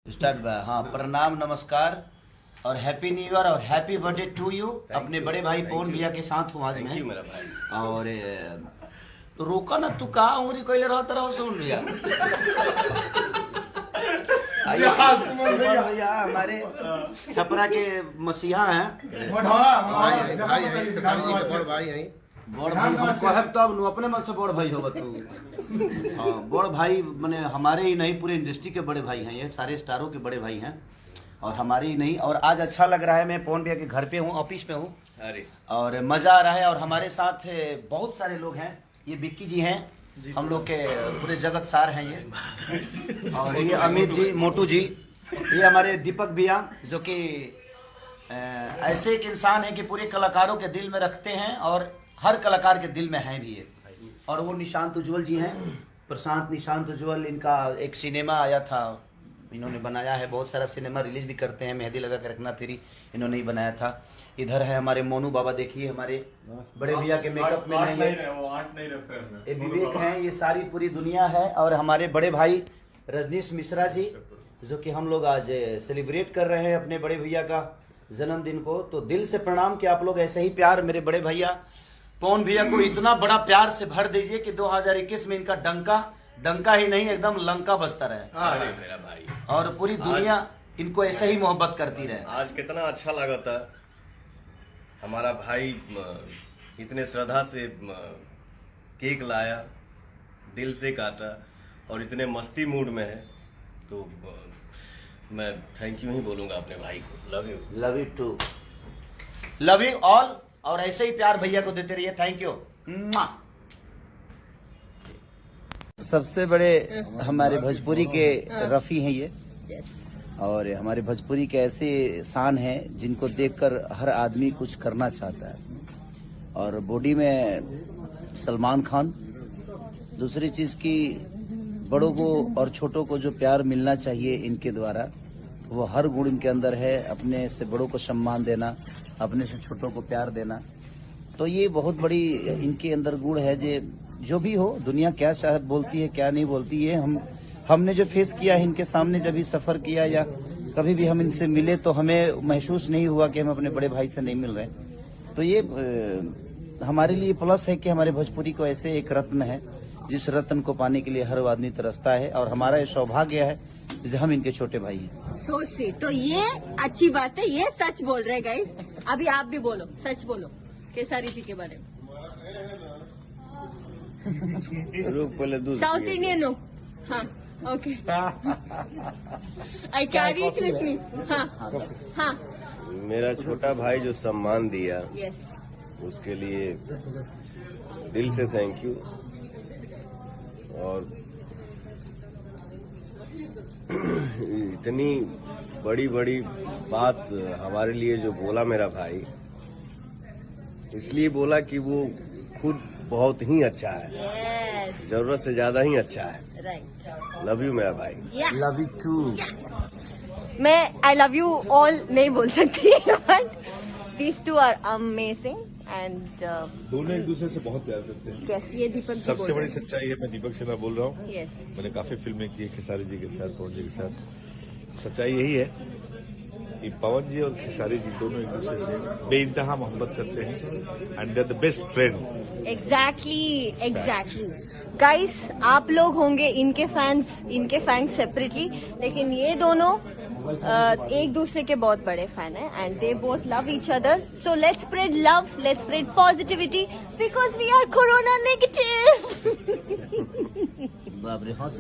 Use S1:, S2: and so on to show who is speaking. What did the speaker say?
S1: Start. हाँ, प्रणाम, नमस्कार और हैप्पी न्यू ईयर और हैप्पी बर्थडे टू यू। अपने बड़े भाई पवन भैया के साथ हूँ आज मैं।
S2: मेरा भाई
S1: और रोका ना, तू कहाँ उंगली कोई रहता रहो सुन भैया। सुमन भैया हमारे छपरा के मसीहा हैं। बड़ भाई हमको है तब नु अपने मन से बड़ भाई हो तू। हाँ, बड़ भाई माने हमारे ही नहीं पूरे इंडस्ट्री के बड़े भाई हैं, ये सारे स्टारों के बड़े भाई हैं और हमारे ही नहीं। और आज अच्छा लग रहा है, मैं पवन भैया के घर पे हूँ, ऑफिस पे हूँ और मजा आ रहा है। और हमारे साथ बहुत सारे लोग हैं। ये विक्की जी हैं, हम लोग के पूरे जगत सार हैं ये। और ये अमित जी, मोटू जी, ये हमारे दीपक भैया जो कि ऐसे एक इंसान है कि पूरे कलाकारों के दिल में रखते हैं और हर कलाकार के दिल में हैं भी ये। और वो निशांत उज्ज्वल जी हैं, प्रशांत निशांत उज्ज्वल। इनका एक सिनेमा आया था, इन्होंने बनाया है। बहुत सारा सिनेमा रिलीज भी करते हैं। मेहंदी लगा के रखना तेरी इन्होंने ही बनाया था। इधर है हमारे मोनू बाबा, देखिए हमारे बड़े भैया के मेकअप में है ये विवेक हैं। ये सारी पूरी दुनिया है। और हमारे बड़े भाई रजनीश मिश्रा जी, जो कि हम लोग आज सेलिब्रेट कर रहे हैं अपने बड़े भैया का जन्मदिन को। तो दिल से प्रणाम कि आप लोग ऐसे ही प्यार मेरे बड़े भैया पवन भैया को इतना बड़ा प्यार से भर दीजिए कि 2021 में इनका डंका ही नहीं एकदम लंका बजता रहे।
S2: अरे मेरा भाई,
S1: और पूरी दुनिया इनको ऐसे ही मोहब्बत करती रहे।
S2: आज कितना अच्छा लगा था। हमारा भाई इतने श्रद्धा से केक लाया, दिल से काटा और इतने मस्ती मूड में है। तो मैं थैंक यू ही बोलूंगा अपने भाई को। Love you,
S1: love you too, love you all. और ऐसे ही प्यार भैया को देते रहिए। Thank you. सबसे बड़े हमारे भोजपुरी के रफी हैं ये। और हमारे भोजपुरी के ऐसे शान हैं जिनको देखकर हर आदमी कुछ करना चाहता है। और बॉडी में सलमान खान। दूसरी चीज की बड़ों को और छोटों को जो प्यार मिलना चाहिए इनके द्वारा, वो हर गुण इनके अंदर है। अपने से बड़ों को सम्मान देना, अपने से छोटों को प्यार देना, तो ये बहुत बड़ी इनके अंदर गुण है। जो भी हो, दुनिया क्या चाहे बोलती है क्या नहीं बोलती है, हमने जो फेस किया है इनके सामने, जब भी सफर किया या कभी भी हम इनसे मिले तो हमें महसूस नहीं हुआ कि हम अपने बड़े भाई से नहीं मिल रहे। तो ये हमारे लिए प्लस है कि हमारे भोजपुरी को ऐसे एक रत्न है जिस रत्न को पाने के लिए हर आदमी तरसता है। और हमारा ये सौभाग्य है जैसे हम इनके छोटे भाई हैं।
S3: सोच तो ये अच्छी बात है, ये सच बोल रहे गाइस। अभी आप भी बोलो, सच बोलो केसारी जी के बारे में। साउथ इंडियन हो? हाँ, okay. I carry it with me. हाँ हाँ।
S2: मेरा छोटा भाई जो सम्मान दिया,
S3: यस,
S2: उसके लिए दिल से थैंक यू। और इतनी बड़ी बड़ी बात हमारे लिए जो बोला मेरा भाई, इसलिए बोला कि वो खुद बहुत ही अच्छा है।
S3: यस,
S2: जरूरत से ज्यादा ही अच्छा है।
S3: राइट।
S2: लव यू मेरा भाई।
S1: Love you too.
S3: मैं आई लव यू ऑल नहीं बोल सकती, but these two are amazing and
S4: दोनों एक दूसरे से बहुत प्यार करते हैं।
S3: कैसी है दीपक जी?
S4: सबसे बड़ी सच्चाई है, मैं दीपक सिन्हा बोल रहा हूँ।
S3: यस,
S4: मैंने काफी फिल्में की है खेसारी जी के साथ, पवन जी के साथ। सच्चाई यही है कि पवन जी और खेसारी जी दोनों एक दूसरे से बेइंतहा मोहब्बत करते हैं and they are the best friend.
S3: Exactly guys, आप लोग होंगे इनके फैंस सेपरेटली, लेकिन ये दोनों एक दूसरे के बहुत बड़े फैन हैं and they both love each other. So let's spread love, let's spread positivity because we are corona negative.
S1: बाप रे, हंस